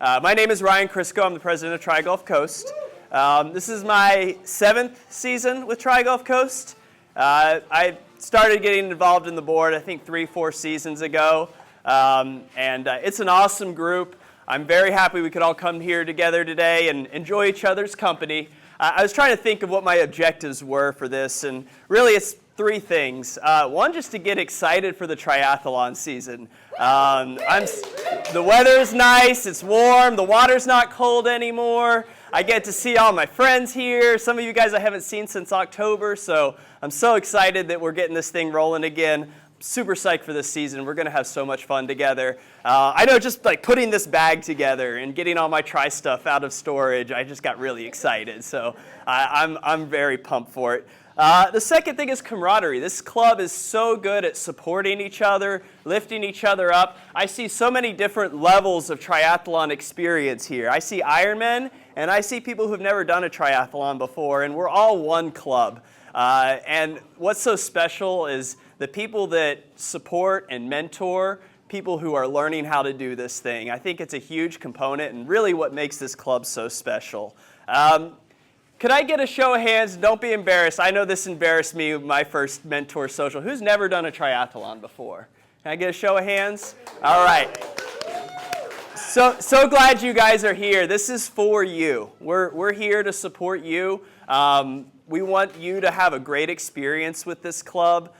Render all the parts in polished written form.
My name is Ryan Crisco. I'm the president of Tri-Gulf Coast. This is my 7th season with Tri-Gulf Coast. I started getting involved in the board, I think 3-4 seasons ago. It's an awesome group. I'm very happy we could all come here together today and enjoy each other's company. I was trying to think of what my objectives were for this, and really it's 3 things. One, just to get excited for the triathlon season. The weather's nice, it's warm, the water's not cold anymore. I get to see all my friends here. Some of you guys I haven't seen since October, so I'm so excited that we're getting this thing rolling again. Super psyched for this season. We're going to have so much fun together. I know just like putting this bag together and getting all my Tri stuff out of storage, I just got really excited. So I'm very pumped for it. The second thing is camaraderie. This club is so good at supporting each other, lifting each other up. I see so many different levels of triathlon experience here. I see Ironmen, and I see people who've never done a triathlon before, and we're all one club. And what's so special is the people that support and mentor people who are learning how to do this thing. I think it's a huge component and really what makes this club so special. Could I get a show of hands? Don't be embarrassed. I know this embarrassed me with my first mentor social. Who's never done a triathlon before? Can I get a show of hands? All right. So glad you guys are here. This is for you. We're here to support you. We want you to have a great experience with this club.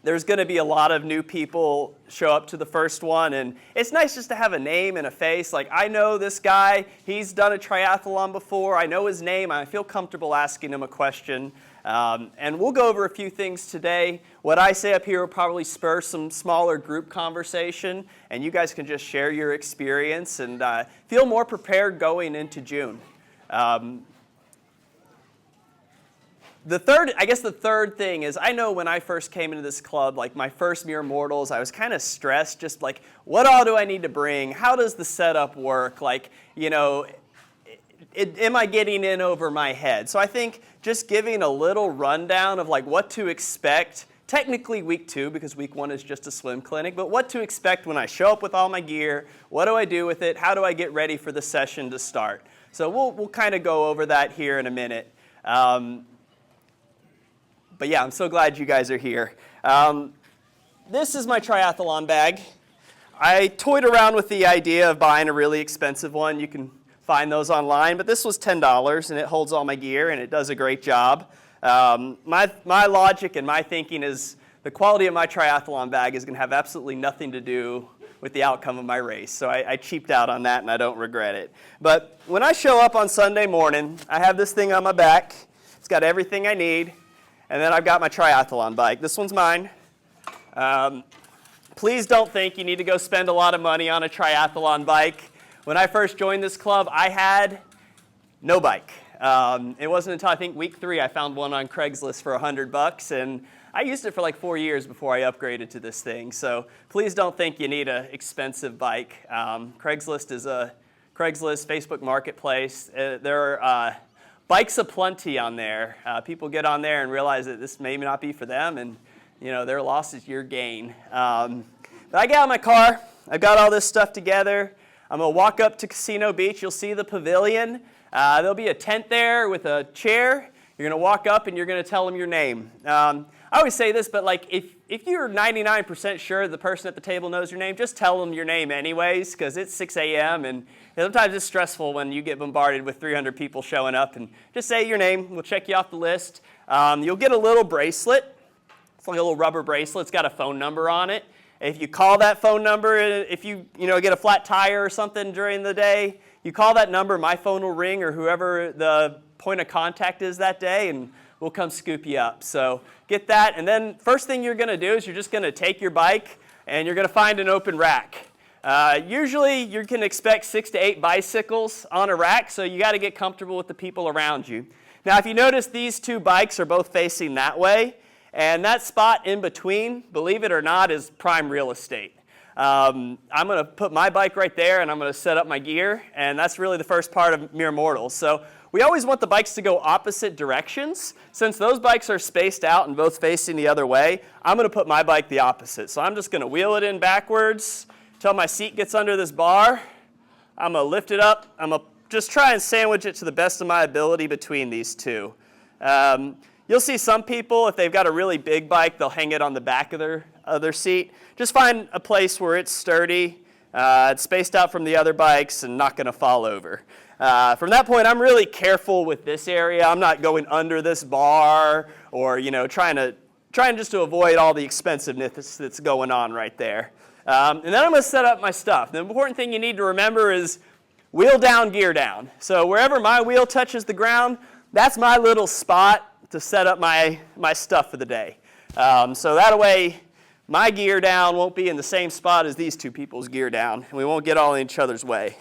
There's going to be a lot of new people show up to the first one, and it's nice just to have a name and a face. Like, I know this guy, he's done a triathlon before, I know his name, I feel comfortable asking him a question. And we'll go over a few things today. What I say up here will probably spur some smaller group conversation, and you guys can just share your experience and feel more prepared going into June. The third thing is, I know when I first came into this club, like my first Mere Mortals, I was kind of stressed, just like, what all do I need to bring? How does the setup work? Like, you know, am I getting in over my head? So I think just giving a little rundown of like what to expect, technically week 2, because week 1 is just a swim clinic, but what to expect when I show up with all my gear, what do I do with it, how do I get ready for the session to start? So we'll kind of go over that here in a minute. But yeah, I'm so glad you guys are here. This is my triathlon bag. I toyed around with the idea of buying a really expensive one. You can find those online, but this was $10, and it holds all my gear, and it does a great job. My logic and my thinking is the quality of my triathlon bag is going to have absolutely nothing to do with the outcome of my race. So I cheaped out on that, and I don't regret it. But when I show up on Sunday morning, I have this thing on my back. It's got everything I need. And then I've got my triathlon bike. This one's mine. Please don't think you need to go spend a lot of money on a triathlon bike. When I first joined this club, I had no bike. It wasn't until I think week 3 I found one on Craigslist for $100, and I used it for like 4 years before I upgraded to this thing. So please don't think you need an expensive bike. Craigslist is a Facebook Marketplace. There are bikes aplenty on there. People get on there and realize that this may not be for them, and you know their loss is your gain. But I get out of my car. I've got all this stuff together. I'm gonna walk up to Casino Beach. You'll see the pavilion. There'll be a tent there with a chair. You're gonna walk up and you're gonna tell them your name. I always say this, but like if you're 99% sure the person at the table knows your name, just tell them your name anyways, because it's 6 a.m. and sometimes it's stressful when you get bombarded with 300 people showing up, and just say your name. We'll check you off the list. You'll get a little bracelet. It's like a little rubber bracelet. It's got a phone number on it. If you call that phone number, if you get a flat tire or something during the day, you call that number, my phone will ring, or whoever the point of contact is that day, and we'll come scoop you up. So get that, and then first thing you're going to do is you're just going to take your bike and you're going to find an open rack. Usually you can expect 6 to 8 bicycles on a rack, so you got to get comfortable with the people around you. Now if you notice, these 2 bikes are both facing that way, and that spot in between, believe it or not, is prime real estate. I'm going to put my bike right there, and I'm going to set up my gear, and that's really the first part of Mere Mortals. So we always want the bikes to go opposite directions. Since those bikes are spaced out and both facing the other way, I'm going to put my bike the opposite. So I'm just going to wheel it in backwards until my seat gets under this bar. I'm going to lift it up. I'm going to just try and sandwich it to the best of my ability between these two. You'll see some people, if they've got a really big bike, they'll hang it on the back of their seat. Just find a place where it's sturdy, it's spaced out from the other bikes, and not going to fall over. From that point, I'm really careful with this area. I'm not going under this bar or, trying just to avoid all the expensiveness that's going on right there. And then I'm going to set up my stuff. The important thing you need to remember is wheel down, gear down. So wherever my wheel touches the ground, that's my little spot to set up my stuff for the day. So that way, my gear down won't be in the same spot as these two people's gear down, and we won't get all in each other's way.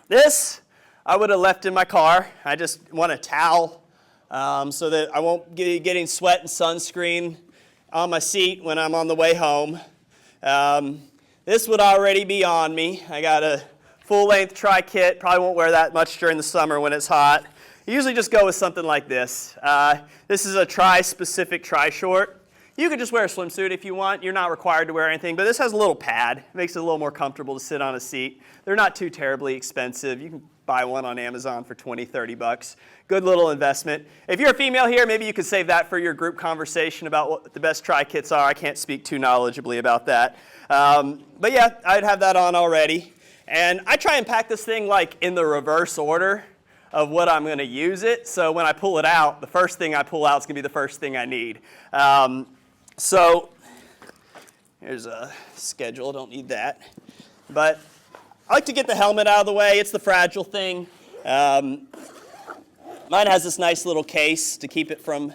This, I would have left in my car. I just want a towel so that I won't be getting sweat and sunscreen on my seat when I'm on the way home. This would already be on me. I got a full-length tri-kit. Probably won't wear that much during the summer when it's hot. I usually just go with something like this. This is a tri-specific tri-short. You could just wear a swimsuit if you want. You're not required to wear anything, but this has a little pad. It makes it a little more comfortable to sit on a seat. They're not too terribly expensive. You can buy one on Amazon for $20, $30. Good little investment. If you're a female here, maybe you could save that for your group conversation about what the best tri-kits are. I can't speak too knowledgeably about that. But yeah, I'd have that on already. And I try and pack this thing like in the reverse order of what I'm going to use it. So when I pull it out, the first thing I pull out is going to be the first thing I need. So here's a schedule. Don't need that. But I like to get the helmet out of the way. It's the fragile thing. Mine has this nice little case to keep it from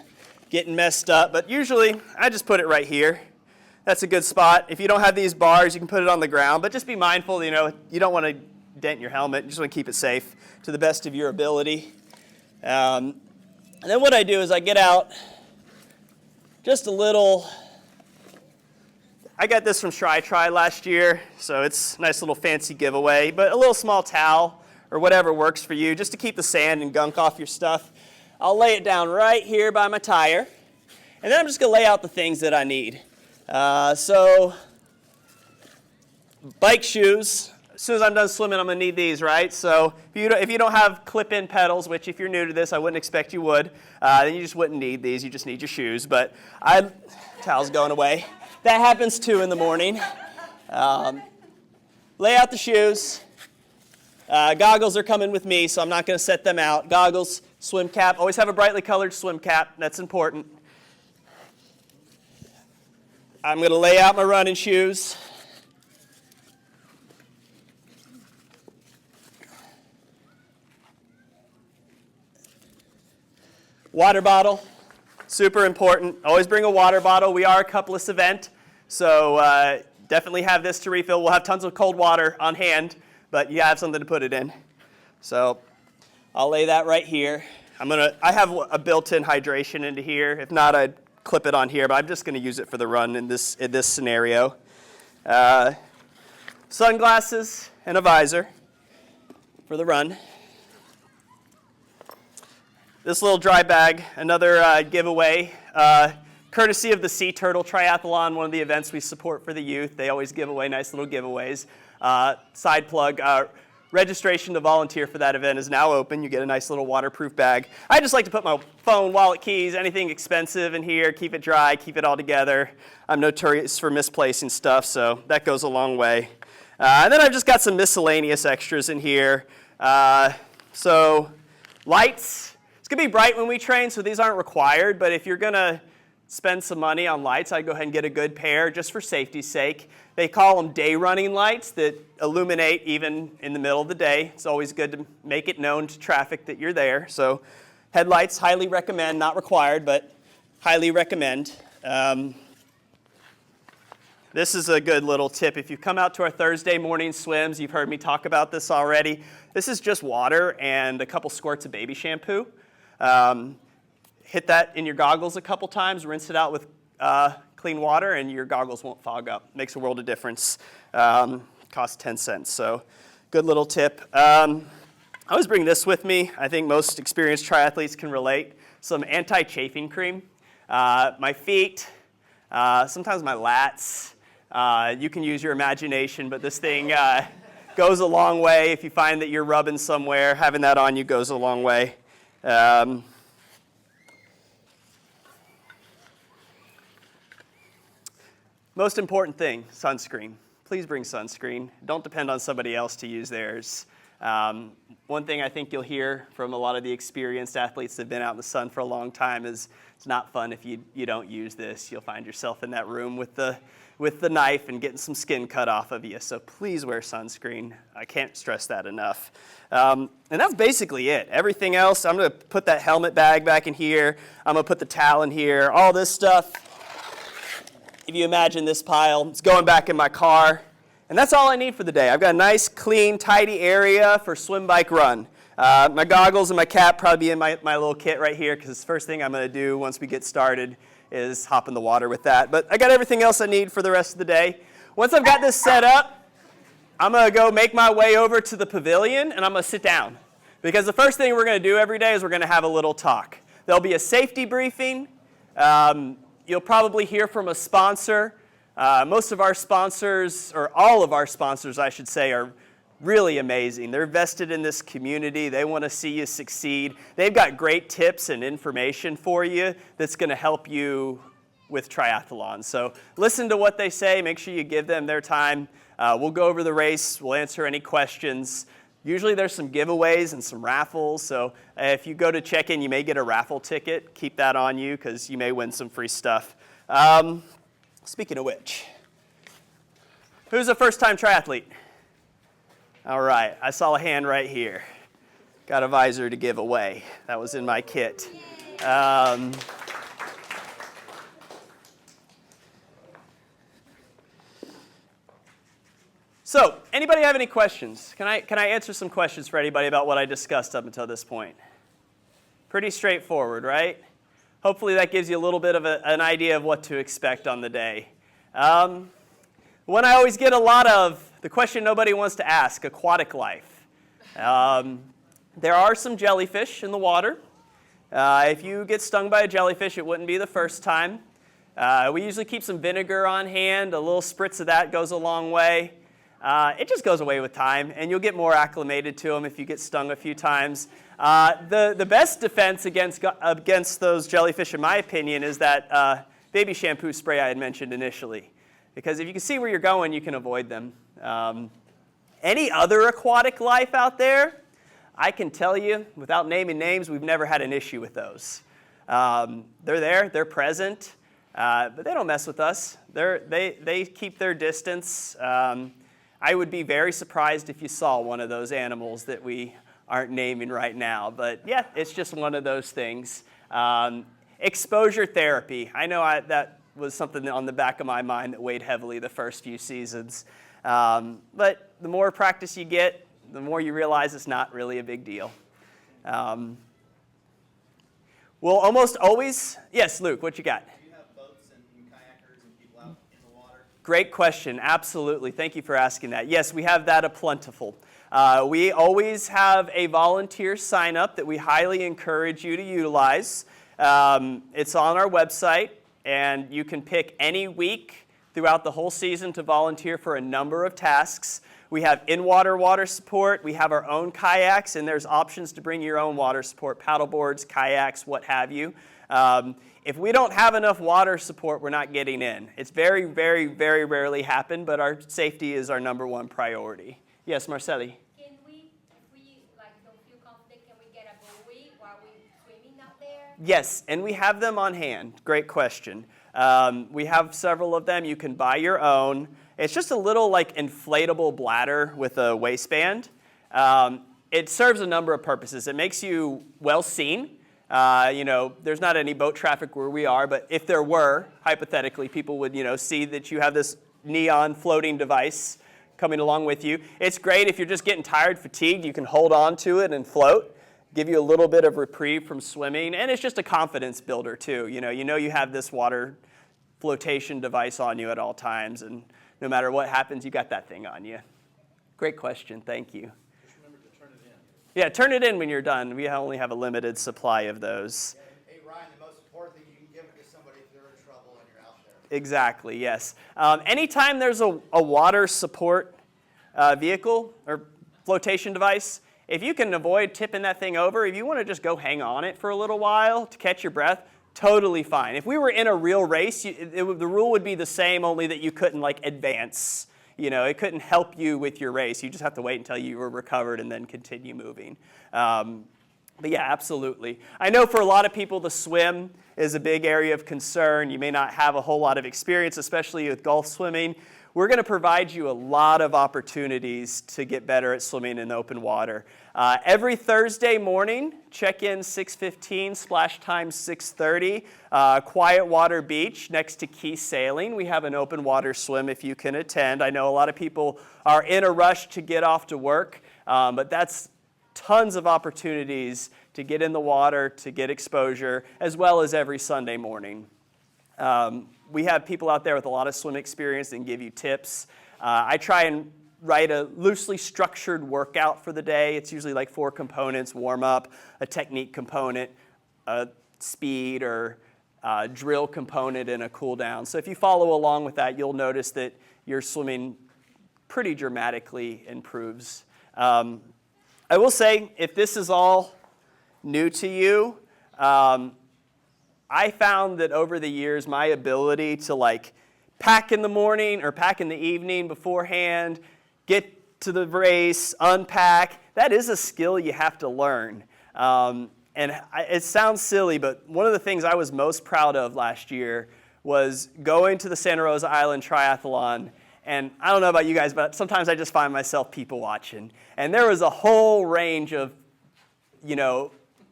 getting messed up. But usually, I just put it right here. That's a good spot. If you don't have these bars, you can put it on the ground. But just be mindful, you don't want to dent your helmet. You just want to keep it safe to the best of your ability. And then what I do is I get out just a little. I got this from Tri last year, so it's a nice little fancy giveaway. But a little small towel or whatever works for you, just to keep the sand and gunk off your stuff. I'll lay it down right here by my tire. And then I'm just going to lay out the things that I need. So bike shoes. As soon as I'm done swimming, I'm going to need these, right? So if you don't have clip-in pedals, which if you're new to this, I wouldn't expect you would, then you just wouldn't need these. You just need your shoes. But towel's going away. That happens too in the morning. Lay out the shoes. Goggles are coming with me, so I'm not going to set them out. Goggles, swim cap. Always have a brightly colored swim cap. That's important. I'm going to lay out my running shoes. Water bottle, super important. Always bring a water bottle. We are a coupleless event, so definitely have this to refill. We'll have tons of cold water on hand, but you have something to put it in. So I'll lay that right here. I have a built-in hydration into here. If not, I'd clip it on here, but I'm just going to use it for the run in this scenario. Sunglasses and a visor for the run. This little dry bag, another giveaway, courtesy of the Sea Turtle Triathlon, one of the events we support for the youth. They always give away nice little giveaways. Side plug, registration to volunteer for that event is now open. You get a nice little waterproof bag. I just like to put my phone, wallet, keys, anything expensive in here, keep it dry, keep it all together. I'm notorious for misplacing stuff, so that goes a long way. And then I've just got some miscellaneous extras in here. So lights. It's going to be bright when we train, so these aren't required, but if you're going to spend some money on lights, I'd go ahead and get a good pair just for safety's sake. They call them day running lights that illuminate even in the middle of the day. It's always good to make it known to traffic that you're there. So headlights, highly recommend, not required, but highly recommend. This is a good little tip. If you come out to our Thursday morning swims, you've heard me talk about this already. This is just water and a couple squirts of baby shampoo. Hit that in your goggles a couple times, rinse it out with clean water, and your goggles won't fog up. Makes a world of difference. Costs 10 cents, so good little tip. I always bring this with me. I think most experienced triathletes can relate. Some anti-chafing cream. My feet, sometimes my lats. You can use your imagination, but this thing goes a long way. If you find that you're rubbing somewhere, having that on you goes a long way. Most important thing, sunscreen. Please bring sunscreen. Don't depend on somebody else to use theirs. One thing I think you'll hear from a lot of the experienced athletes that have been out in the sun for a long time is it's not fun if you don't use this. You'll find yourself in that room with the knife and getting some skin cut off of you. So please wear sunscreen. I can't stress that enough. And that's basically it. Everything else, I'm going to put that helmet bag back in here. I'm going to put the towel in here. All this stuff, if you imagine this pile, it's going back in my car. And that's all I need for the day. I've got a nice, clean, tidy area for swim, bike, run. My goggles and my cap probably be in my little kit right here because the first thing I'm going to do once we get started is hop in the water with that. But I got everything else I need for the rest of the day. Once I've got this set up, I'm going to go make my way over to the pavilion and I'm going to sit down. Because the first thing we're going to do every day is we're going to have a little talk. There'll be a safety briefing. You'll probably hear from a sponsor. Most of our sponsors, or all of our sponsors, I should say, are really amazing. They're vested in this community. They want to see you succeed. They've got great tips and information for you that's going to help you with triathlon. So listen to what they say. Make sure you give them their time. We'll go over the race. We'll answer any questions. Usually there's some giveaways and some raffles. So if you go to check-in, you may get a raffle ticket. Keep that on you because you may win some free stuff. Speaking of which, who's a first-time triathlete? All right, I saw a hand right here. Got a visor to give away. That was in my kit. So, anybody have any questions? Can I answer some questions for anybody about what I discussed up until this point? Pretty straightforward, right? Hopefully that gives you a little bit of an idea of what to expect on the day. One I always get a lot of, the question nobody wants to ask, aquatic life. There are some jellyfish in the water. If you get stung by a jellyfish, it wouldn't be the first time. We usually keep some vinegar on hand. A little spritz of that goes a long way. It just goes away with time, and you'll get more acclimated to them if you get stung a few times. The best defense against those jellyfish, in my opinion, is that baby shampoo spray I had mentioned initially. Because if you can see where you're going, you can avoid them. Any other aquatic life out there, I can tell you, without naming names, we've never had an issue with those. They're there, they're present, but they don't mess with us. They keep their distance. I would be very surprised if you saw one of those animals that we aren't naming right now. But yeah, it's just one of those things. Exposure therapy. I know that was something on the back of my mind that weighed heavily the first few seasons. But the more practice you get, the more you realize it's not really a big deal. We'll almost always... Yes, Luke, what you got? Do you have boats and kayakers and people out in the water? Great question. Absolutely. Thank you for asking that. Yes, we have that plentiful. We always have a volunteer sign-up that we highly encourage you to utilize. It's on our website, and you can pick any week throughout the whole season to volunteer for a number of tasks. We have in-water water support. We have our own kayaks, and there's options to bring your own water support, paddle boards, kayaks, what have you. If we don't have enough water support, we're not getting in. It's very, very, very rarely happen, but our safety is our number one priority. Yes, Marcelli? Can we, if we don't feel confident, can we get a buoy while we're swimming out there? Yes, and we have them on hand. Great question. We have several of them. You can buy your own. It's just a little inflatable bladder with a waistband. It serves a number of purposes. It makes you well seen. There's not any boat traffic where we are, but if there were, hypothetically, people would, see that you have this neon floating device coming along with you. It's great if you're just getting tired, fatigued. You can hold on to it and float, give you a little bit of reprieve from swimming, and it's just a confidence builder too. You know you have this water flotation device on you at all times, and no matter what happens, you got that thing on you. Great question. Thank you. Just remember to turn it in. Yeah, turn it in when you're done. We only have a limited supply of those. Yeah, hey, Ryan, the most important thing, you can give it to somebody if they're in trouble and you're out there. Exactly, yes. Anytime there's a water support vehicle or flotation device, if you can avoid tipping that thing over, if you want to just go hang on it for a little while to catch your breath, totally fine. If we were in a real race, the rule would be the same, only that you couldn't like advance. You know, it couldn't help you with your race. You just have to wait until you were recovered and then continue moving. But yeah, absolutely. I know for a lot of people, the swim is a big area of concern. You may not have a whole lot of experience, especially with Gulf swimming. We're going to provide you a lot of opportunities to get better at swimming in open water. Every Thursday morning, check in 6:15, splash time 6:30, Quiet Water Beach next to Key Sailing. We have an open water swim if you can attend. I know a lot of people are in a rush to get off to work, but that's tons of opportunities to get in the water, to get exposure, as well as every Sunday morning. We have people out there with a lot of swim experience and give you tips. I try and write a loosely structured workout for the day. It's usually like 4 components: warm up, a technique component, a speed or drill component, and a cool down. So if you follow along with that, you'll notice that your swimming pretty dramatically improves. I will say, if this is all new to you, I found that over the years, my ability to like pack in the morning or pack in the evening beforehand, get to the race, unpack, that is a skill you have to learn. It sounds silly, but one of the things I was most proud of last year was going to the Santa Rosa Island Triathlon. And I don't know about you guys, but sometimes I just find myself people watching. And there was a whole range of,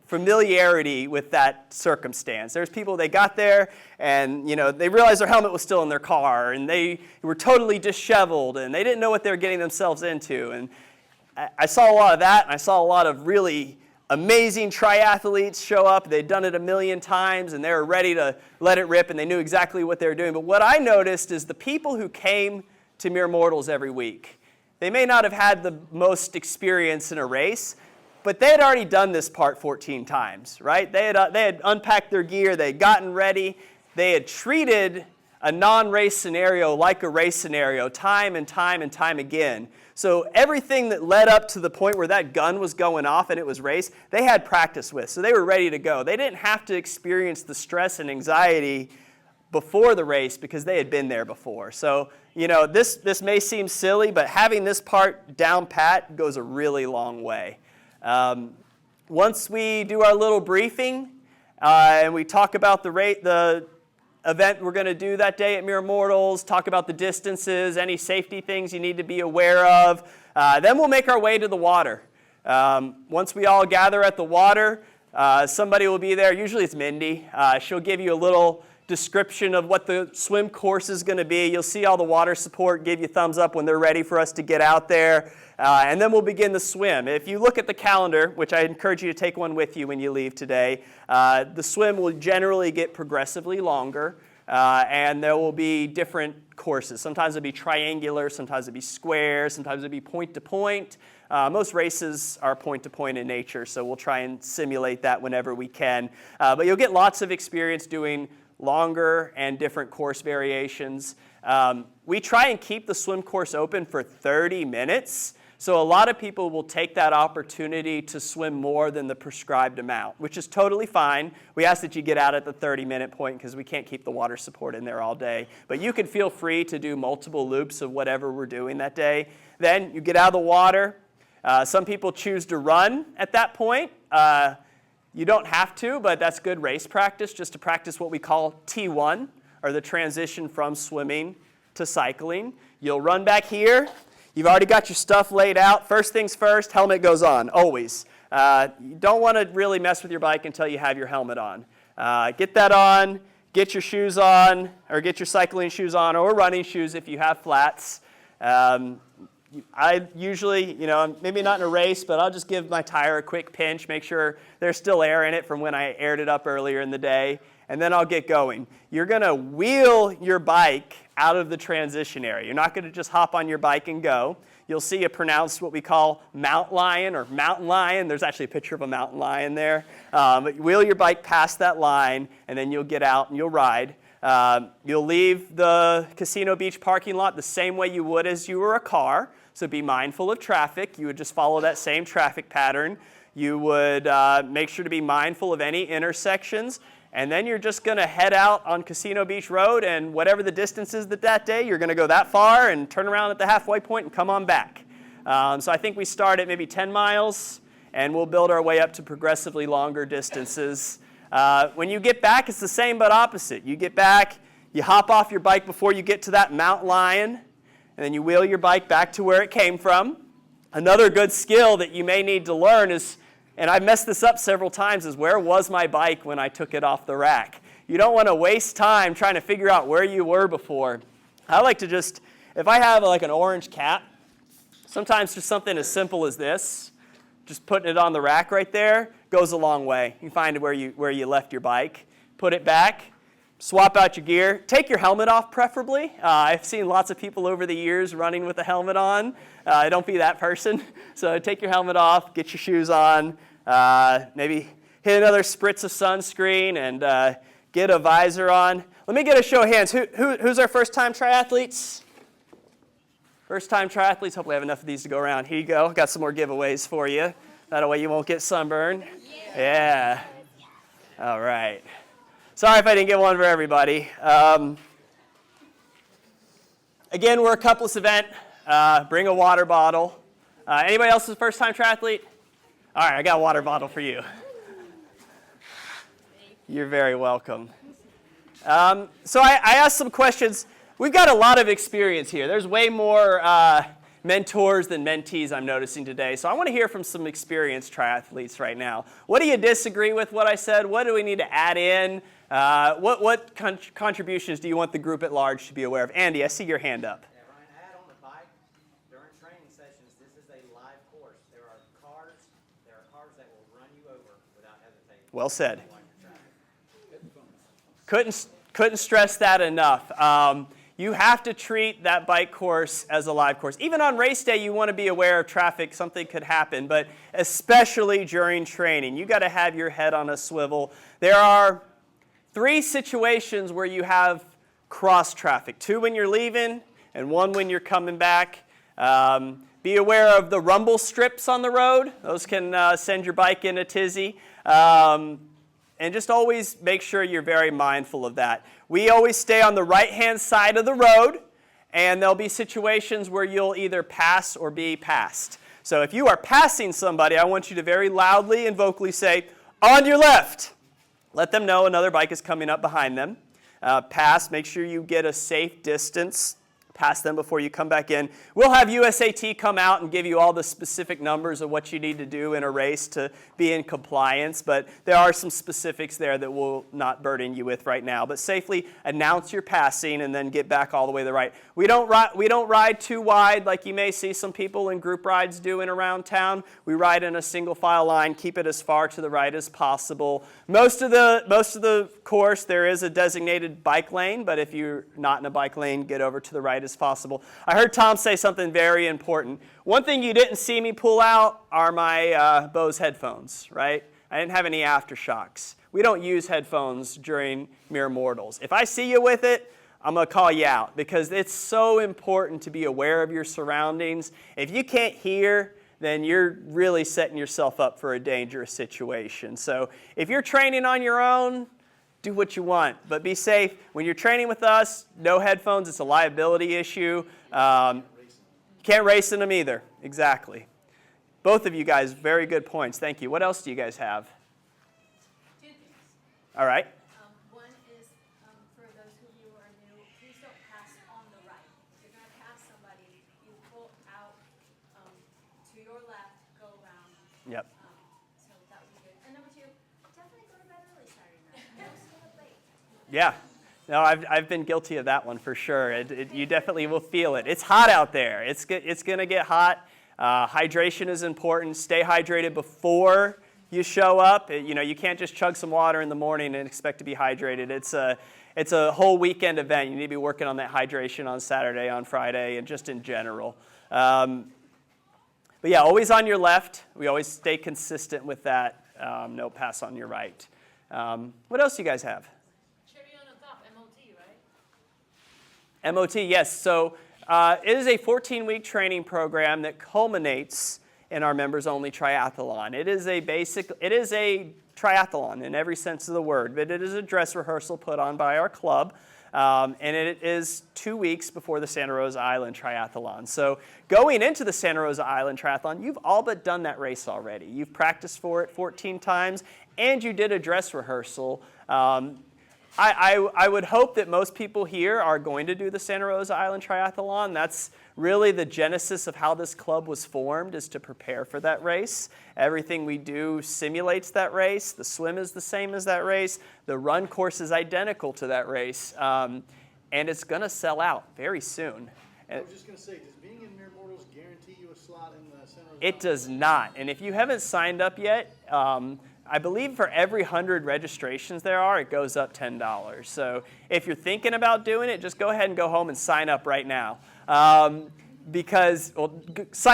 familiarity with that circumstance. There's people, they got there and, they realized their helmet was still in their car and they were totally disheveled and they didn't know what they were getting themselves into. And I saw a lot of that, and I saw a lot of really amazing triathletes show up. They'd done it a million times and they were ready to let it rip and they knew exactly what they were doing. But what I noticed is the people who came to Mere Mortals every week, they may not have had the most experience in a race, but they had already done this part 14 times, right? They had unpacked their gear, they had gotten ready, they had treated a non-race scenario like a race scenario time and time and time again. So everything that led up to the point where that gun was going off and it was race, they had practice with, so they were ready to go. They didn't have to experience the stress and anxiety before the race because they had been there before. So, this may seem silly, but having this part down pat goes a really long way. Once we do our little briefing and we talk about the event we're going to do that day at Mere Mortals, talk about the distances, any safety things you need to be aware of, then we'll make our way to the water. Once we all gather at the water, somebody will be there. Usually it's Mindy. She'll give you a little description of what the swim course is going to be. You'll see all the water support give you thumbs up when they're ready for us to get out there. And then we'll begin the swim. If you look at the calendar, which I encourage you to take one with you when you leave today, the swim will generally get progressively longer, and there will be different courses. Sometimes it'll be triangular, sometimes it'll be square, sometimes it'll be point-to-point. Most races are point-to-point in nature, so we'll try and simulate that whenever we can. But you'll get lots of experience doing longer and different course variations. We try and keep the swim course open for 30 minutes. So a lot of people will take that opportunity to swim more than the prescribed amount, which is totally fine. We ask that you get out at the 30-minute point because we can't keep the water support in there all day. But you can feel free to do multiple loops of whatever we're doing that day. Then you get out of the water. Some people choose to run at that point. You don't have to, but that's good race practice, just to practice what we call T1, or the transition from swimming to cycling. You'll run back here. You've already got your stuff laid out. First things first, helmet goes on, always. You don't want to really mess with your bike until you have your helmet on. Get that on, get your shoes on, or get your cycling shoes on, or running shoes if you have flats. I usually, maybe not in a race, but I'll just give my tire a quick pinch, make sure there's still air in it from when I aired it up earlier in the day, and then I'll get going. You're going to wheel your bike out of the transition area. You're not going to just hop on your bike and go. You'll see a pronounced what we call mountain lion or mountain lion. There's actually a picture of a mountain lion there. But you wheel your bike past that line, and then you'll get out and you'll ride. You'll leave the Casino Beach parking lot the same way you would as you were a car. So be mindful of traffic. You would just follow that same traffic pattern. You would make sure to be mindful of any intersections. And then you're just going to head out on Casino Beach Road, and whatever the distance is that day, you're going to go that far and turn around at the halfway point and come on back. So I think we start at maybe 10 miles, and we'll build our way up to progressively longer distances. When you get back, it's the same but opposite. You get back, you hop off your bike before you get to that mountain lion, and then you wheel your bike back to where it came from. Another good skill that you may need to learn is, and I've messed this up several times, is where was my bike when I took it off the rack? You don't want to waste time trying to figure out where you were before. I like to just, if I have like an orange cap, sometimes just something as simple as this, just putting it on the rack right there goes a long way. You find where you left your bike, put it back, swap out your gear, take your helmet off preferably. I've seen lots of people over the years running with a helmet on. Don't be that person. So take your helmet off, get your shoes on, maybe hit another spritz of sunscreen, and get a visor on. Let me get a show of hands. Who's our first-time triathletes? First-time triathletes. Hopefully I have enough of these to go around. Here you go. Got some more giveaways for you. That way you won't get sunburned. Yeah. All right. Sorry if I didn't get one for everybody. Again, we're a couples event. Bring a water bottle. Anybody else is a first-time triathlete? All right, I got a water bottle for you. You're very welcome. So I asked some questions. We've got a lot of experience here. There's way more mentors than mentees I'm noticing today. So I want to hear from some experienced triathletes right now. What do you disagree with what I said? What do we need to add in? What contributions do you want the group at large to be aware of? Andy, I see your hand up. Yeah, Ryan, add on the bike during training sessions. This is a live course. There are cars that will run you over without hesitating. Well said. Couldn't stress that enough. You have to treat that bike course as a live course. Even on race day, you want to be aware of traffic. Something could happen, but especially during training, you got to have your head on a swivel. There are 3 situations where you have cross traffic. 2 when you're leaving and 1 when you're coming back. Be aware of the rumble strips on the road. Those can send your bike in a tizzy. And just always make sure you're very mindful of that. We always stay on the right-hand side of the road, and there'll be situations where you'll either pass or be passed. So if you are passing somebody, I want you to very loudly and vocally say, "On your left." Let them know another bike is coming up behind them. Pass, make sure you get a safe distance past them before you come back in. We'll have USAT come out and give you all the specific numbers of what you need to do in a race to be in compliance, but there are some specifics there that we'll not burden you with right now. But safely announce your passing and then get back all the way to the right. We don't ride too wide like you may see some people in group rides doing around town. We ride in a single file line, keep it as far to the right as possible. Most of the course there is a designated bike lane, but if you're not in a bike lane, get over to the right as possible. I heard Tom say something very important. One thing you didn't see me pull out are my Bose headphones, right? I didn't have any aftershocks. We don't use headphones during Mere Mortals. If I see you with it, I'm going to call you out because it's so important to be aware of your surroundings. If you can't hear, then you're really setting yourself up for a dangerous situation. So if you're training on your own, do what you want, but be safe. When you're training with us, no headphones. It's a liability issue. You can't race in them either. Exactly. Both of you guys, very good points. Thank you. What else do you guys have? 2 things. All right. One is, for those of you who are new, please don't pass on the right. If you're going to pass somebody, you pull out to your left, go around. Yep. So that would be good. And number 2, definitely go to bed early Saturday night. Don't stay up late. Yeah. No, I've been guilty of that one for sure. You definitely will feel it. It's hot out there. It's going to get hot. Hydration is important. Stay hydrated before you show up. You can't just chug some water in the morning and expect to be hydrated. It's a whole weekend event. You need to be working on that hydration on Saturday, on Friday, and just in general. But yeah, always on your left. We always stay consistent with that. No pass on your right. What else do you guys have? Cherry on the top, MOT, right? MOT, yes. So It is a 14-week training program that culminates in our members-only triathlon. It is a triathlon in every sense of the word, but it is a dress rehearsal put on by our club, and it is 2 weeks before the Santa Rosa Island Triathlon. So going into the Santa Rosa Island Triathlon, you've all but done that race already. You've practiced for it 14 times, and you did a dress rehearsal. I would hope that most people here are going to do the Santa Rosa Island Triathlon. That's really the genesis of how this club was formed, is to prepare for that race. Everything we do simulates that race. The swim is the same as that race. The run course is identical to that race. And it's going to sell out very soon. I was just going to say, does being in Mere Mortals guarantee you a slot in the Santa Rosa? It does not. And if you haven't signed up yet, I believe for every 100 registrations there are, it goes up $10. So if you're thinking about doing it, just go ahead and go home and sign up right now. Sign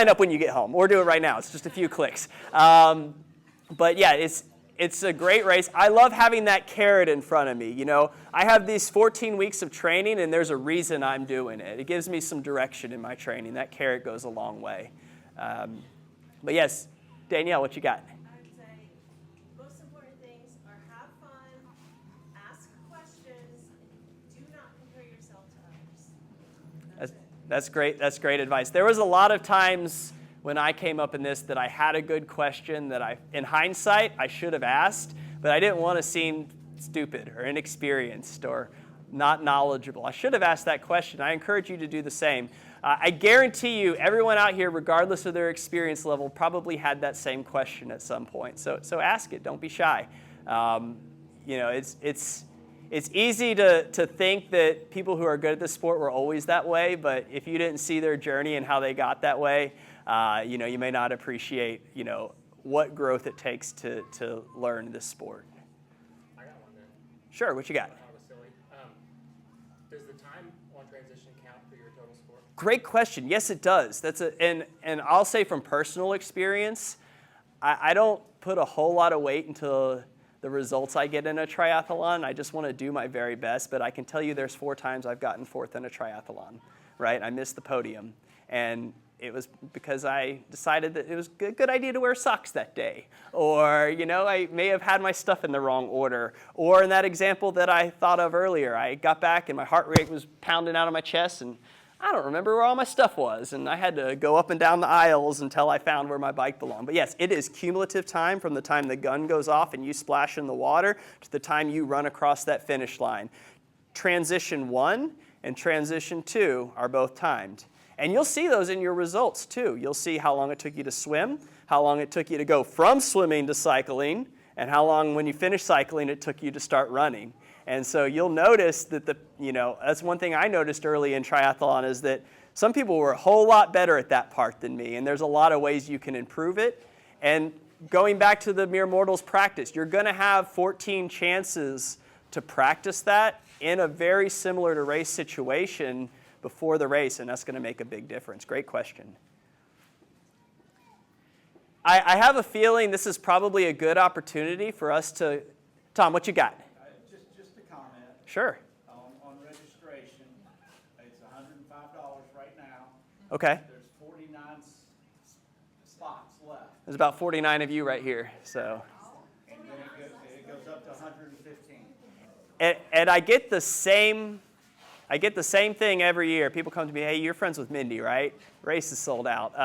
up when you get home, or do it right now. It's just a few clicks. But yeah, it's a great race. I love having that carrot in front of me. You know, I have these 14 weeks of training, and there's a reason I'm doing it. It gives me some direction in my training. That carrot goes a long way. But yes, Danielle, what you got? I'd say most important things are have fun, ask questions, do not compare yourself to others. That's great. That's great advice. There was a lot of times when I came up in this that I had a good question that in hindsight, I should have asked, but I didn't want to seem stupid or inexperienced or not knowledgeable. I should have asked that question. I encourage you to do the same. I guarantee you, everyone out here, regardless of their experience level, probably had that same question at some point. So ask it. Don't be shy. You know, it's easy to think that people who are good at this sport were always that way, but if you didn't see their journey and how they got that way, you know, you may not appreciate, you know, what growth it takes to learn this sport. I got one then. Sure, what you got? I thought it was silly. Does the time on transition count for your total score? Great question. Yes, it does. And I'll say from personal experience, I don't put a whole lot of weight into the results I get in a triathlon. I just want to do my very best, but I can tell you there's 4 times I've gotten 4th in a triathlon, right? I missed the podium, and it was because I decided that it was a good idea to wear socks that day. Or, you know, I may have had my stuff in the wrong order. Or in that example that I thought of earlier, I got back and my heart rate was pounding out of my chest, and I don't remember where all my stuff was, and I had to go up and down the aisles until I found where my bike belonged. But yes, it is cumulative time from the time the gun goes off and you splash in the water to the time you run across that finish line. Transition 1 and transition 2 are both timed. And you'll see those in your results too. You'll see how long it took you to swim, how long it took you to go from swimming to cycling, and how long when you finish cycling it took you to start running. And so you'll notice that that's one thing I noticed early in triathlon is that some people were a whole lot better at that part than me, and there's a lot of ways you can improve it. And going back to the Mere Mortals practice, you're going to have 14 chances to practice that in a very similar to race situation before the race, and that's going to make a big difference. Great question. I have a feeling this is probably a good opportunity for us to... Tom, what you got? Just a comment. Sure. On registration, it's $105 right now. Okay. There's 49 spots left. There's about 49 of you right here, so... And then it goes up to 115. And I get the same thing every year. People come to me, hey, you're friends with Mindy, right? Race is sold out.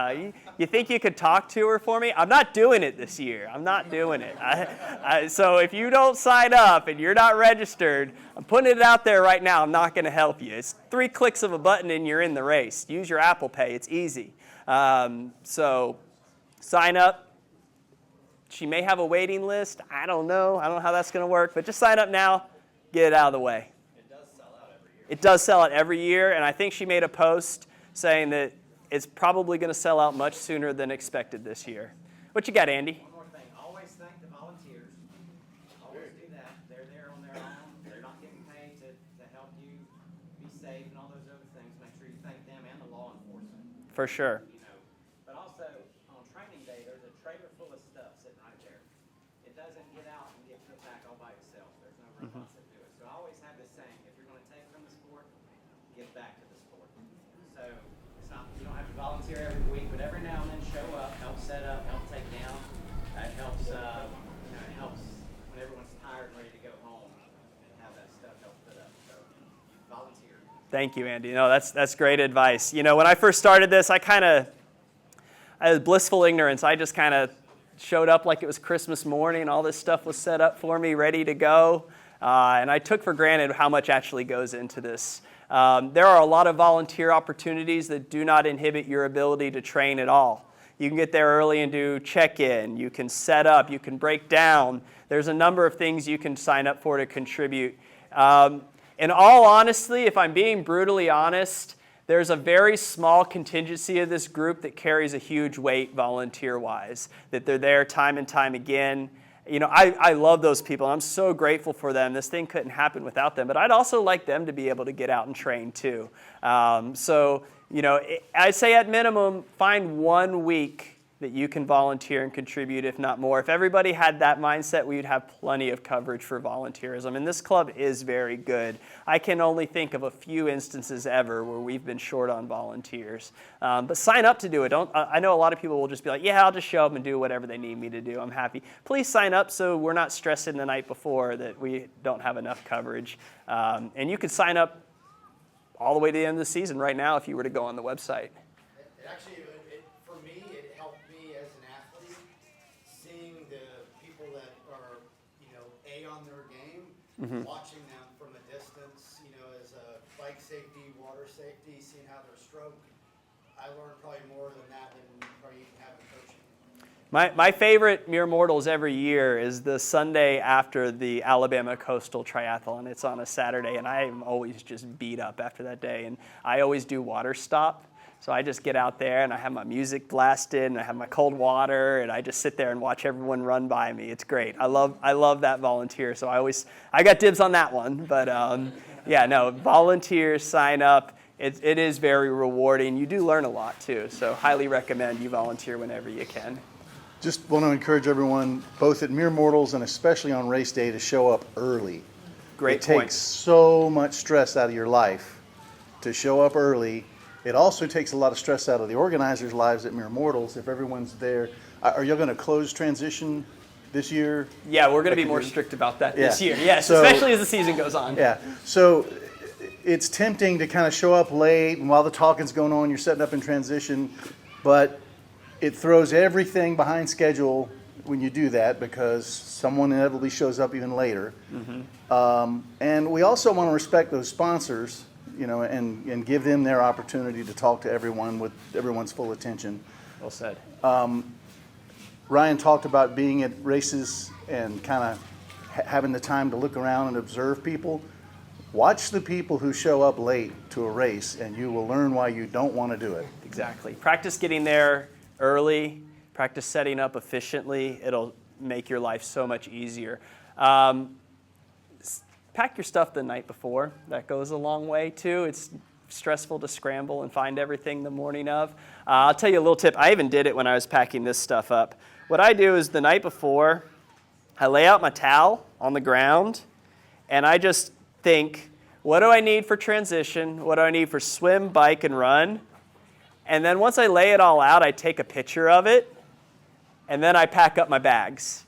You think you could talk to her for me? I'm not doing it this year. I'm not doing it. So if you don't sign up and you're not registered, I'm putting it out there right now. I'm not going to help you. It's 3 clicks of a button and you're in the race. Use your Apple Pay. It's easy. So sign up. She may have a waiting list. I don't know. I don't know how that's going to work. But just sign up now. Get it out of the way. It does sell out every year. It does sell out every year, and I think she made a post saying that it's probably going to sell out much sooner than expected this year. What you got, Andy? One more thing, always thank the volunteers. Always do that. They're there on their own. They're not getting paid to help you be safe and all those other things. Make sure you thank them and the law enforcement. For sure. You know, but also on training day, there's a trailer full of stuff sitting right there. It doesn't get out and get put back all by itself. There's no real concept to it. So I always have this saying: if you're going to take from the sport, give back to the sport. So volunteer every week, but every now and then show up, help set up, help take down. It helps, it helps when everyone's tired and ready to go home and have that stuff help put up. So volunteer. Thank you, Andy. No, that's great advice. You know, when I first started this, I had blissful ignorance. I just kind of showed up like it was Christmas morning, and all this stuff was set up for me, ready to go. And I took for granted how much actually goes into this. There are a lot of volunteer opportunities that do not inhibit your ability to train at all. You can get there early and do check-in. You can set up. You can break down. There's a number of things you can sign up for to contribute. In all honesty, if I'm being brutally honest, there's a very small contingency of this group that carries a huge weight volunteer-wise, that they're there time and time again. You know, I love those people. I'm so grateful for them. This thing couldn't happen without them. But I'd also like them to be able to get out and train too. So, you know, I'd say at minimum, find 1 week that you can volunteer and contribute, if not more. If everybody had that mindset, we'd have plenty of coverage for volunteerism. And this club is very good. I can only think of a few instances ever where we've been short on volunteers. But sign up to do it. I know a lot of people will just be like, yeah, I'll just show up and do whatever they need me to do. I'm happy. Please sign up so we're not stressing the night before that we don't have enough coverage. And you can sign up all the way to the end of the season right now if you were to go on the website. Actually, for me, it helped me as an athlete, seeing the people that are, you know, on their game, watching them from a distance, you know, as a bike safety, water safety, seeing how they're stroked. I learned probably more than that than probably even having coaching. My favorite Mere Mortals every year is the Sunday after the Alabama Coastal Triathlon. It's on a Saturday, and I'm always just beat up after that day. And I always do water stop. So I just get out there, and I have my music blasted, and I have my cold water, and I just sit there and watch everyone run by me. It's great. I love that volunteer. So I got dibs on that one. But yeah, no, volunteers, sign up. It is very rewarding. You do learn a lot, too. So highly recommend you volunteer whenever you can. Just want to encourage everyone, both at Mere Mortals and especially on race day, to show up early. Great It point. takes so much stress out of your life to show up early. It also takes a lot of stress out of the organizers' lives at Mere Mortals if everyone's there. Are you going to close transition this year? Yeah, we're going to be Like more you- strict about that Yeah. this year. Yes, So- especially as the season goes on. Yeah. So it's tempting to kind of show up late, and while the talking's going on, you're setting up in transition, but it throws everything behind schedule when you do that because someone inevitably shows up even later. And we also want to respect those sponsors, you know, and give them their opportunity to talk to everyone with everyone's full attention. Well said. Ryan talked about being at races and kind of having the time to look around and observe people. Watch the people who show up late to a race, and you will learn why you don't want to do it. Exactly. Practice getting there early. Practice setting up efficiently. It'll make your life so much easier. Pack your stuff the night before. That goes a long way, too. It's stressful to scramble and find everything the morning of. I'll tell you a little tip. I even did it when I was packing this stuff up. What I do is the night before, I lay out my towel on the ground, and I just think, what do I need for transition? What do I need for swim, bike, and run? And then once I lay it all out, I take a picture of it, and then I pack up my bags.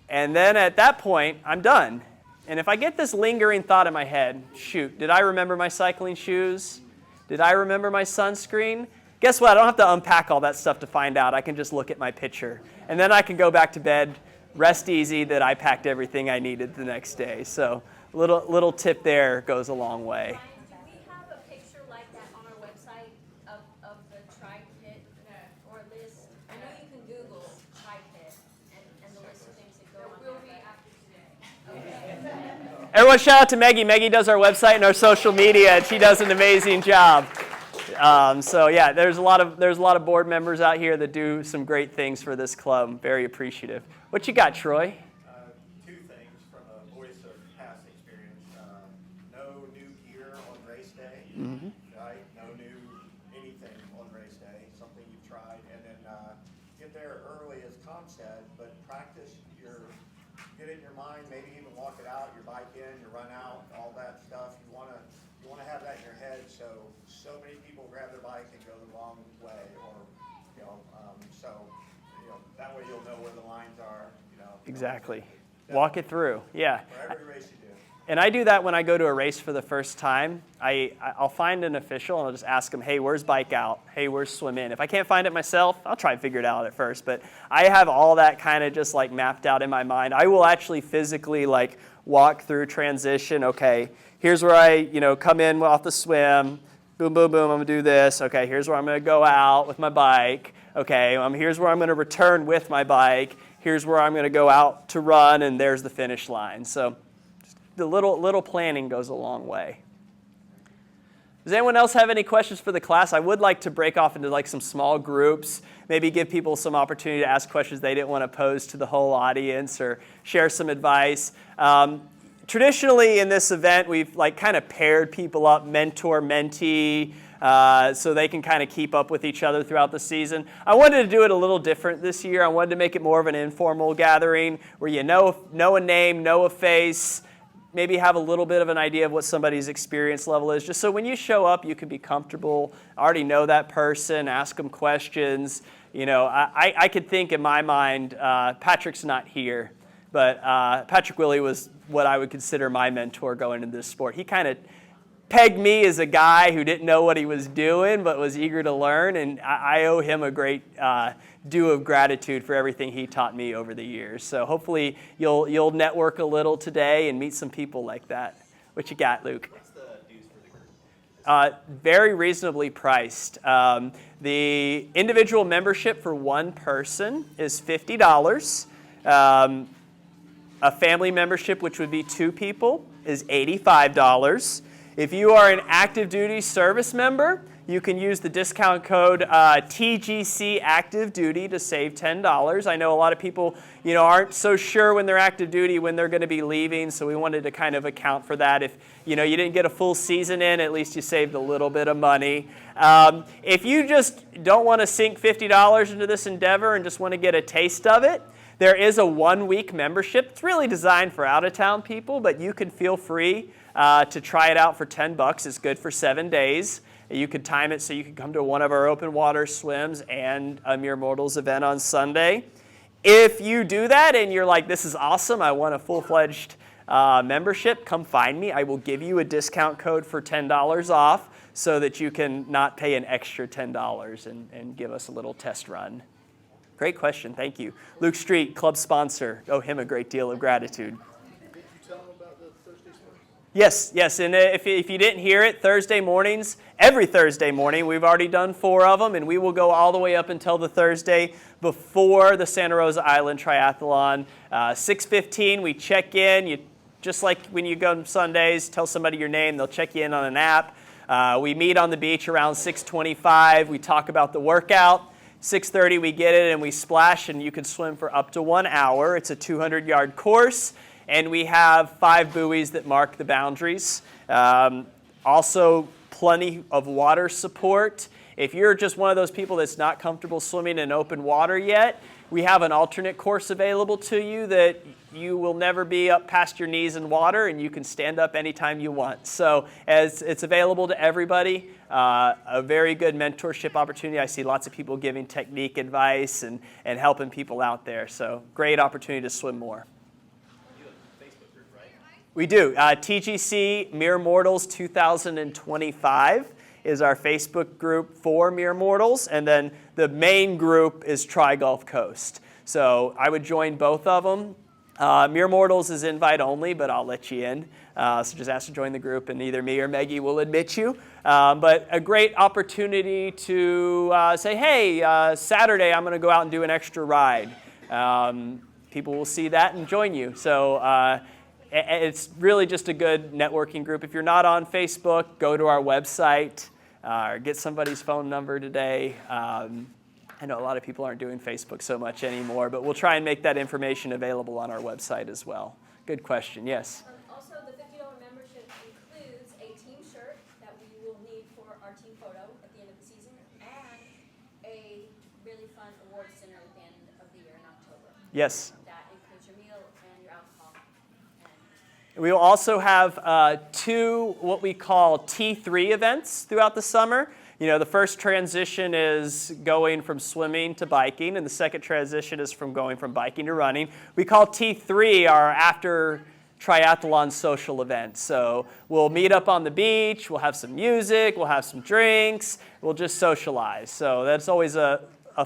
And then at that point, I'm done. And if I get this lingering thought in my head, shoot, did I remember my cycling shoes? Did I remember my sunscreen? Guess what? I don't have to unpack all that stuff to find out. I can just look at my picture. And then I can go back to bed, rest easy that I packed everything I needed the next day. So little tip there goes a long way. Ryan, do we have a picture like that on our website of the tri-kit or list? I know you can Google tri-kit and the list of things that go on there. It will be after today. Everyone shout out to Maggie. Maggie does our website and our social media, and she does an amazing job. So yeah, there's a lot of board members out here that do some great things for this club. Very appreciative. What you got, Troy? Two things from a voice of past experience. No new gear on race day, right? No new anything on race day, something you've tried. And then get there early, as Tom said, but practice get it in your mind, maybe even walk it out, your bike in, your run out, all that stuff. You wanna have that in your head, so many people grab their bike and go the wrong way or That way you'll know where the lines are, Exactly. Walk it through. Yeah. for every race you do. And I do that when I go to a race for the first time. I'll find an official and I'll just ask them, hey, where's bike out? Hey, where's swim in? If I can't find it myself, I'll try and figure it out at first. But I have all that kind of just like mapped out in my mind. I will actually physically like walk through transition. Okay, here's where I come in off the swim. Boom, boom, boom, I'm going to do this. Okay, here's where I'm going to go out with my bike. Okay, here's where I'm going to return with my bike. Here's where I'm going to go out to run, and there's the finish line. So the little planning goes a long way. Does anyone else have any questions for the class? I would like to break off into like some small groups, maybe give people some opportunity to ask questions they didn't want to pose to the whole audience or share some advice. Traditionally in this event, we've like kind of paired people up, mentor, mentee, so they can kind of keep up with each other throughout the season. I wanted to do it a little different this year. I wanted to make it more of an informal gathering where you know a name, know a face, maybe have a little bit of an idea of what somebody's experience level is, just so when you show up, you can be comfortable, already know that person, ask them questions. I could think in my mind, Patrick's not here, but Patrick Willie was what I would consider my mentor going into this sport. He kind of pegged me as a guy who didn't know what he was doing but was eager to learn, and I owe him a great due of gratitude for everything he taught me over the years. So hopefully you'll network a little today and meet some people like that. What you got, Luke? What's the dues for the group? Very reasonably priced. The individual membership for one person is $50. A family membership, which would be 2 people, is $85. If you are an active duty service member, you can use the discount code TGC Active Duty to save $10. I know a lot of people, aren't so sure when they're active duty when they're going to be leaving, so we wanted to kind of account for that. If you didn't get a full season in, at least you saved a little bit of money. If you just don't want to sink $50 into this endeavor and just want to get a taste of it, there is a 1-week membership. It's really designed for out-of-town people, but you can feel free to try it out for $10. It's good for 7 days. You could time it so you could come to one of our open water swims and a Mere Mortals event on Sunday. If you do that and you're like, this is awesome, I want a full-fledged membership, come find me. I will give you a discount code for $10 off so that you can not pay an extra $10 and give us a little test run. Great question. Thank you. Luke Street, club sponsor. Owe him a great deal of gratitude. Did you tell them about the Thursday swim? Yes. And if you didn't hear it, Thursday mornings, every Thursday morning, we've already done 4 of them, and we will go all the way up until the Thursday before the Santa Rosa Island Triathlon. 6:15, we check in. Just like when you go on Sundays, tell somebody your name. They'll check you in on an app. We meet on the beach around 6:25. We talk about the workout. 6:30 we get it and we splash, and you can swim for up to 1 hour. It's a 200-yard course, and we have 5 buoys that mark the boundaries. Also, plenty of water support. If you're just one of those people that's not comfortable swimming in open water yet, we have an alternate course available to you that you will never be up past your knees in water, and you can stand up anytime you want. So as it's available to everybody, a very good mentorship opportunity. I see lots of people giving technique advice and helping people out there. So great opportunity to swim more. You have a Facebook group, right? We do. TGC Mere Mortals 2025 is our Facebook group for Mere Mortals, and then the main group is Tri Gulf Coast. So I would join both of them. Mere Mortals is invite only, but I'll let you in. So just ask to join the group, and either me or Maggie will admit you. But a great opportunity to say, hey, Saturday I'm going to go out and do an extra ride. People will see that and join you. So it's really just a good networking group. If you're not on Facebook, go to our website or get somebody's phone number today. I know a lot of people aren't doing Facebook so much anymore, but we'll try and make that information available on our website as well. Good question. Yes? Also, the $50 membership includes a team shirt that we will need for our team photo at the end of the season, and a really fun awards dinner at the end of the year in October. Yes. That includes your meal and your alcohol. We will also have 2 what we call T3 events throughout the summer. the first transition is going from swimming to biking, and the second transition is from going from biking to running. We call T3 our after triathlon social event. So we'll meet up on the beach, we'll have some music, we'll have some drinks, we'll just socialize. So that's always a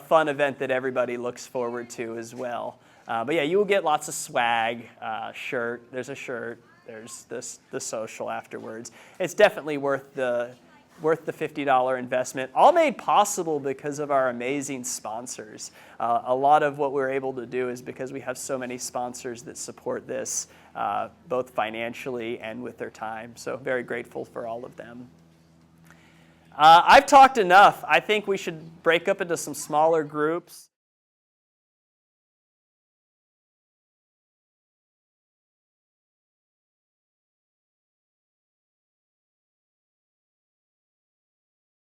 fun event that everybody looks forward to as well. But yeah, you will get lots of swag, shirt, there's a shirt, there's the social afterwards. It's definitely worth the $50 investment, all made possible because of our amazing sponsors. A lot of what we're able to do is because we have so many sponsors that support this, both financially and with their time. So very grateful for all of them. I've talked enough. I think we should break up into some smaller groups.